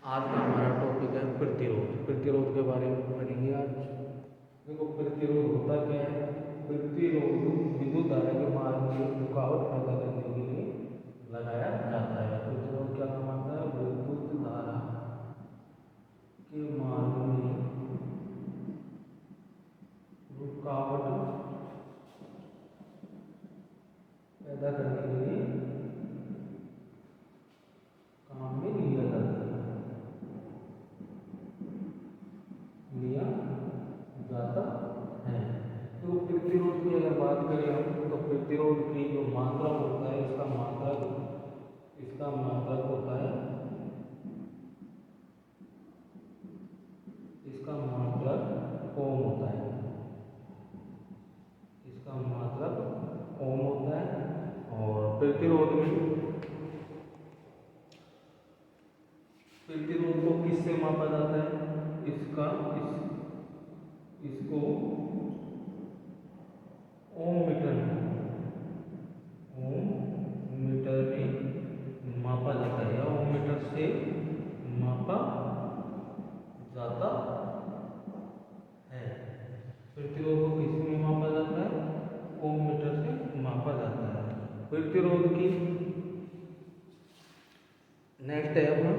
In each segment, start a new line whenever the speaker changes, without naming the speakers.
आज का हमारा टॉपिक है प्रतिरोध। प्रतिरोध के बारे में पढ़ेंगे आज। देखो, प्रतिरोध होता क्या है। प्रतिरोध विद्युत धारा के मार्ग में रुकावट पैदा करने के लिए लगाया जाता है। प्रतिरोध क्या काम आता है? विद्युत धारा के मार्ग में रुकावट पैदा करने के लिए काम में लिया जाता है। तो प्रतिरोध की अगर बात करें हम, तो प्रतिरोध की जो मात्रा होता है, इसका मात्रक होता है, इसका मात्रक ओम होता है। इसका मात्रक ओम होता है। और प्रतिरोध को किससे मापा जाता है? इसको ओम मीटर में मापा जाता है, या ओम मीटर से मापा जाता है। प्रतिरोध को किसमें मापा जाता है? ओम मीटर से मापा जाता है। प्रतिरोध की नेक्स्ट है अपना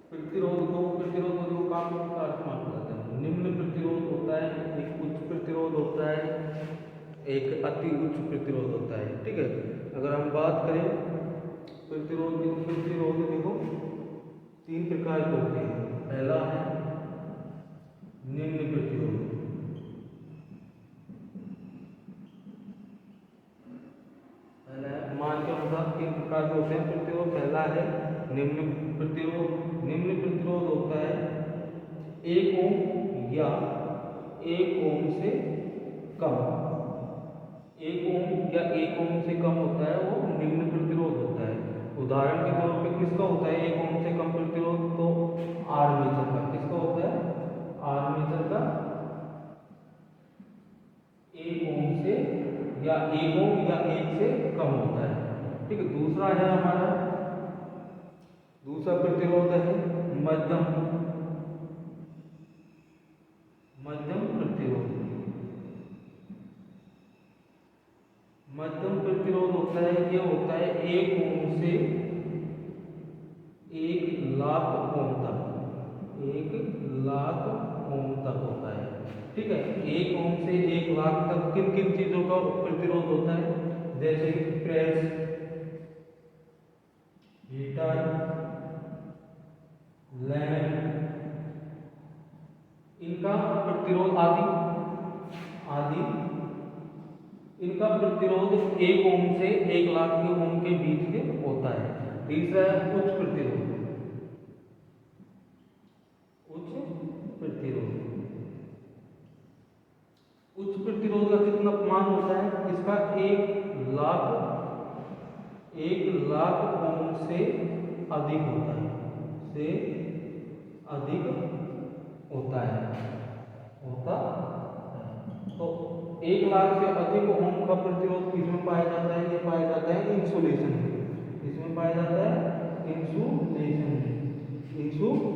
प्रतिरोध को काम प्रकार से मापा जाता है। निम्न प्रतिरोध होता है, एक उच्च प्रतिरोध होता है, एक अति उच्च प्रतिरोध होता है। ठीक है, अगर हम बात करें प्रतिरोध की, तो प्रतिरोध देखो 3 प्रकार के होते हैं। पहला है निम्न प्रतिरोध। मान के अनुसार 3 प्रकार के होते हैं प्रतिरोध। पहला है निम्न प्रतिरोध। निम्न प्रतिरोध होता है 1 ओम या 1 ओम से कम। 1 ओम या 1 ओम से कम होता है, वो निम्न प्रतिरोध होता है। उदाहरण के तौर पे किसका होता है 1 ओम से कम प्रतिरोध? तो आर्मेचर का। किसका होता है? आर्मेचर का 1 ओम से या 1 ओम या 1 से कम होता है। ठीक है, दूसरा है हमारा, दूसरा प्रतिरोध है मध्यम प्रतिरोध। मध्यम प्रतिरोध होता है, ये होता है 1 ओम से 1 लाख ओम तक। 1 लाख ओम तक होता है। ठीक है, 1 ओम से 1 लाख तक किन किन चीजों का प्रतिरोध होता है? जैसे कि प्रेस, हीटर, लैंप, इनका प्रतिरोध आदि इनका प्रतिरोध 1 ओम से 1 लाख के ओम के बीच के होता है। तीसरा है उच्च प्रतिरोध। उच्च प्रतिरोध का कितना मान होता है? इसका 1 लाख ओम से अधिक होता है, तो 1 लाख से अधिक ओम का प्रतिरोध किसमें पाया जाता है? ये पाया जाता है इंसुलेशन में। किसमें पाया जाता है? इंसुलेशन में। इंसुलेशन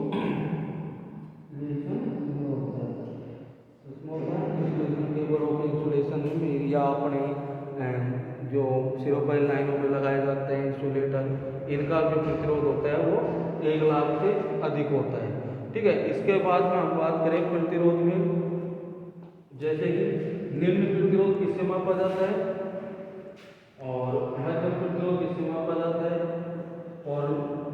में या अपने जो सिरोपाइल लाइनों में लगाए जाते हैं इंसुलेटर, इनका जो प्रतिरोध होता है वो 1 लाख से अधिक होता है। ठीक है, इसके बाद में हम बात करें प्रतिरोध में, जैसे कि निम्न प्रतिरोध किससे मापा जाता है और मध्यम प्रतिरोध किससे मापा जाता है, और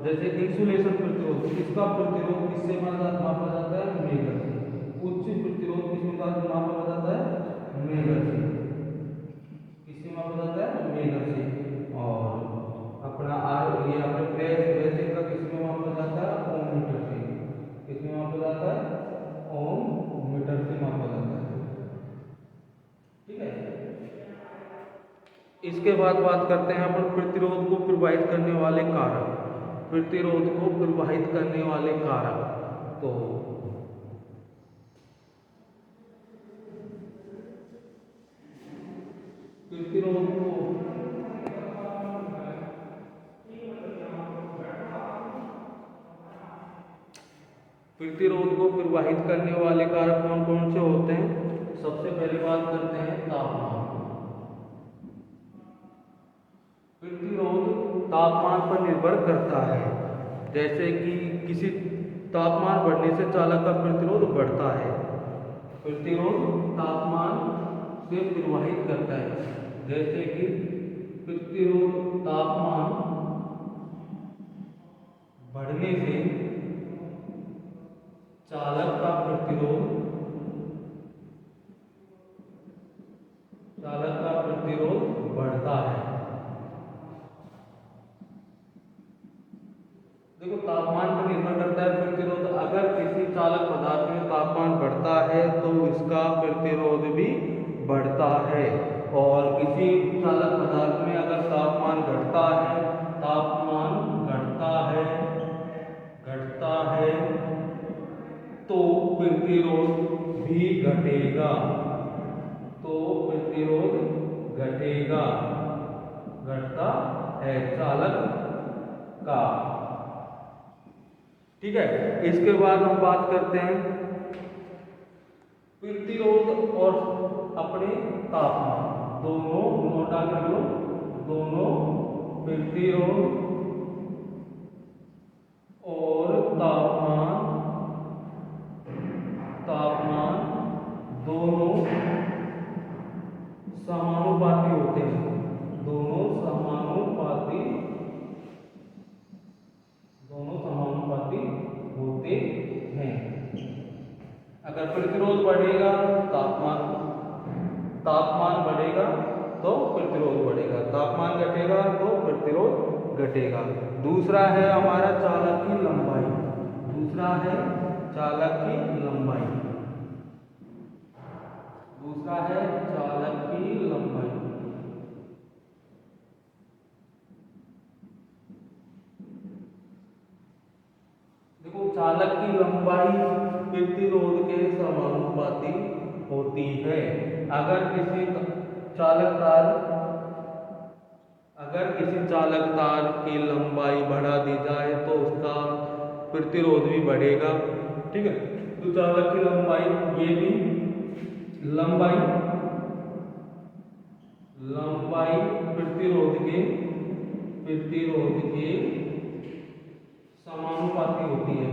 जैसे इंसुलेशन प्रतिरोध, इसका प्रतिरोध किससे मापा जाता है? मेगर से। उच्च प्रतिरोध किससे मापा जाता है? मेगर से। किससे मापा जाता है? मेगर से। और अपना ये अपने प्रेस का किसमें मापा जाता है? ओम मीटर से। किसमें मापा जाता है? ओम मीटर से मापा जाता है। ठीक है, इसके बाद बात करते हैं अपन प्रतिरोध को प्रभावित करने वाले कारक। प्रतिरोध को प्रभावित करने वाले कारक, तो प्रतिरोध को प्रतिरोध को प्रवाहित करने वाले कारक कौन कौन से होते हैं? सबसे पहली बात करते हैं तापमान। प्रतिरोध तापमान पर निर्भर करता है। जैसे कि किसी तापमान बढ़ने से चालक का प्रतिरोध बढ़ता है। प्रतिरोध तापमान से प्रवाहित करता है। जैसे कि प्रतिरोध तापमान बढ़ने से चालक का प्रतिरोध बढ़ता है। देखो तापमान पर निर्भर करता है प्रतिरोध। अगर किसी चालक पदार्थ में तापमान बढ़ता है तो इसका प्रतिरोध भी बढ़ता है, और किसी चालक पदार्थ में अगर तापमान घटता है तो प्रतिरोध भी घटेगा। घटता है चालक का। ठीक है। इसके बाद हम बात करते हैं प्रतिरोध और अपने तापमान दोनों नोटा कर लो। दोनों प्रतिरोध और तापमान दोनों समानुपाती होते हैं। दोनों समानुपाती होते हैं। अगर प्रतिरोध बढ़ेगा तापमान बढ़ेगा तो प्रतिरोध बढ़ेगा, तापमान घटेगा तो प्रतिरोध घटेगा। दूसरा है हमारा चालक की लंबाई। देखो चालक की लंबाई प्रतिरोध के समानुपाती होती है। अगर किसी चालक तार की लंबाई बढ़ा दी जाए तो उसका प्रतिरोध भी बढ़ेगा। ठीक है। तो चालक की लंबाई, ये भी लंबाई प्रतिरोध के समानुपाती होती है।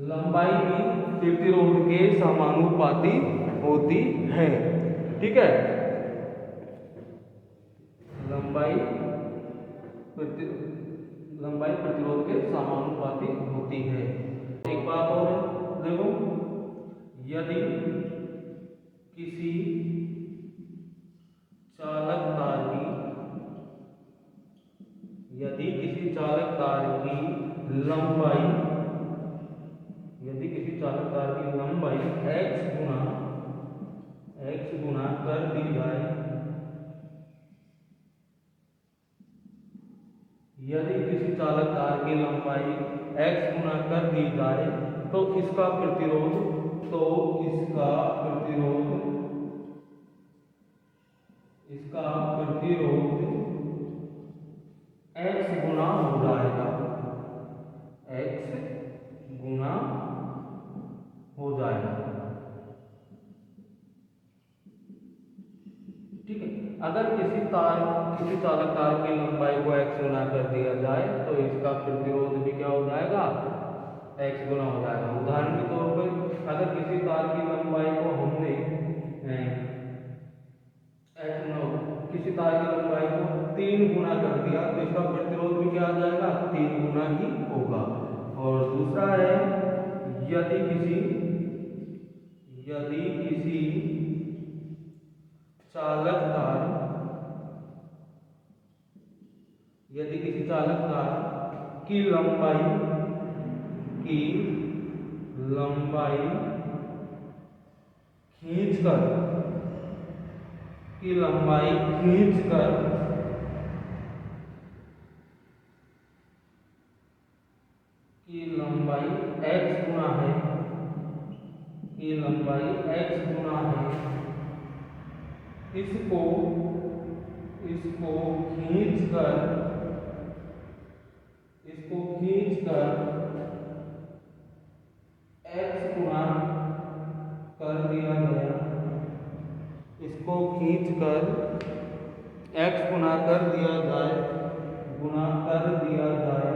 लंबाई भी प्रतिरोध के समानुपाती होती है। ठीक है। लंबाई प्रतिरोध के समानुपाती होती है। एक बात और है, देखो यदि किसी चालक तार की लंबाई x गुना कर दी जाए, यदि किसी चालक तार की लंबाई x गुना कर दी जाए तो इसका प्रतिरोध x गुना हो जाएगा। ठीक है। अगर किसी चालक तार की लंबाई को x गुना कर दिया जाए तो इसका प्रतिरोध भी क्या हो जाएगा? x गुना हो जाएगा। उदाहरण के तौर पर अगर किसी तार की लंबाई को हमने किसी तार की लंबाई को 3 गुना कर दिया तो इसका प्रतिरोध भी क्या आ जाएगा? 3 गुना ही होगा। और दूसरा है यदि किसी चालक तार की लंबाई खींचकर x गुना है, इसको खींचकर कर x गुना कर दिया गया, इसको खींच कर x गुना कर दिया जाए, गुना कर दिया जाए,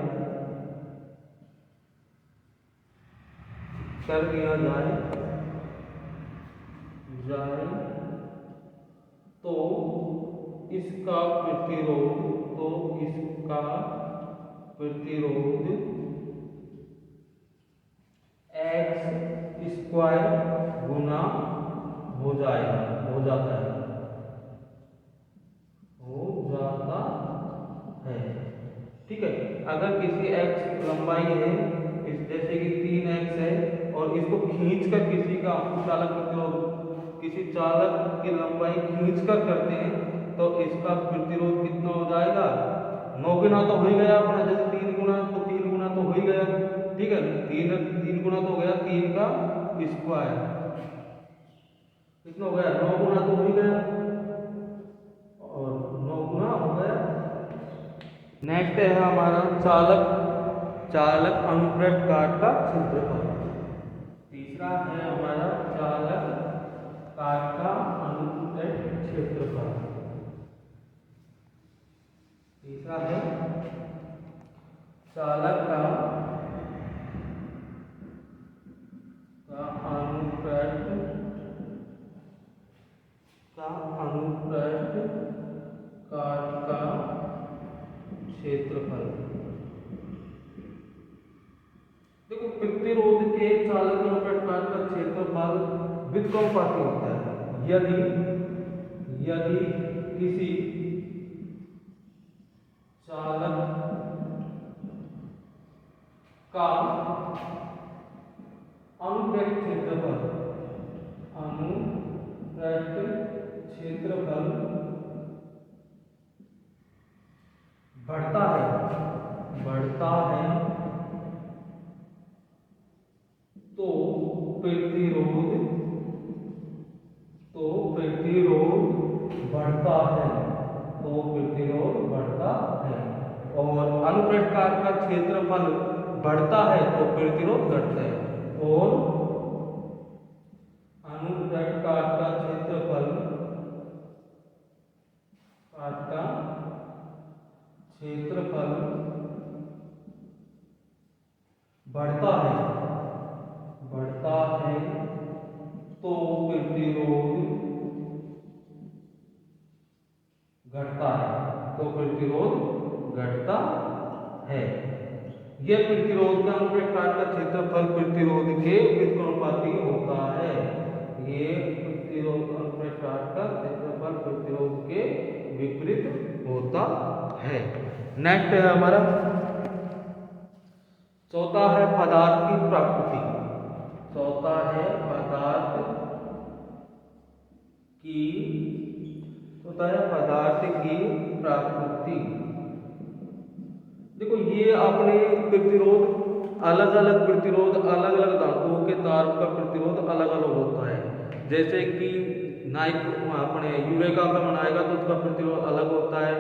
कर दिया जाए जाए तो इसका प्रतिरोध, तो इसका प्रतिरोध x स्क्वायर गुना हो जाएगा, हो जाता है, हो जाता है। ठीक है, अगर किसी x लंबाई है, जैसे कि 3x है, और इसको खींचकर किसी का चालक प्रतिरोध, किसी चालक की लंबाई खींचकर करते हैं तो इसका प्रतिरोध कितना हो जाएगा, 9 गुना तो हो ही गया अपना, जैसे 3 गुना तो 3 गुना तो हो ही गया। ठीक है, 3 गुना तो हो गया 3 का स्क्वायर, कितना हो गया 9 गुना तो हो ही गया, और 9 गुना हो गया। नेक्स्ट है हमारा चालक अनुप्रस्थ काट का क्षेत्रफल। तीसरा है हमारा चालक काट का अनुप्रस्थ क्षेत्रफल। तीसरा है चालक का अनुप्रस्थ काट का क्षेत्रफल। देखो, प्रतिरोध के चालक अनुप्रस्थ काट का क्षेत्रफल व्युत्क्रमपाती होता है। यदि किसी चालक का अनुप्रस्थ क्षेत्रफल बढ़ता है तो प्रतिरोध बढ़ता है, और अनुप्रस्थ काट का क्षेत्रफल बढ़ता है तो प्रतिरोध घटता है, और अनुप्रस्थ काट का क्षेत्रफल बढ़ता है तो प्रतिरोध घटता है। यह प्रतिरोध का अनुप्रस्थ काट का क्षेत्रफल प्रतिरोध के व्युत्क्रमपाती होता है। ये प्रतिरोध अनुप्रस्थ काट का क्षेत्रफल प्रतिरोध के विपरीत होता है। नेक्स्ट है हमारा चौथा है पदार्थ की प्रकृति। चौथा है पदार्थ की प्रकृति। देखो, ये अपने प्रतिरोध अलग अलग धातुओं के तार का प्रतिरोध अलग अलग होता है। जैसे कि अपने यूरेका का बनाएगा तो उसका प्रतिरोध अलग होता है।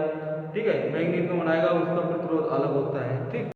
ठीक है, मैग्नीज का बनाएगा उसका प्रतिरोध अलग होता है। ठीक।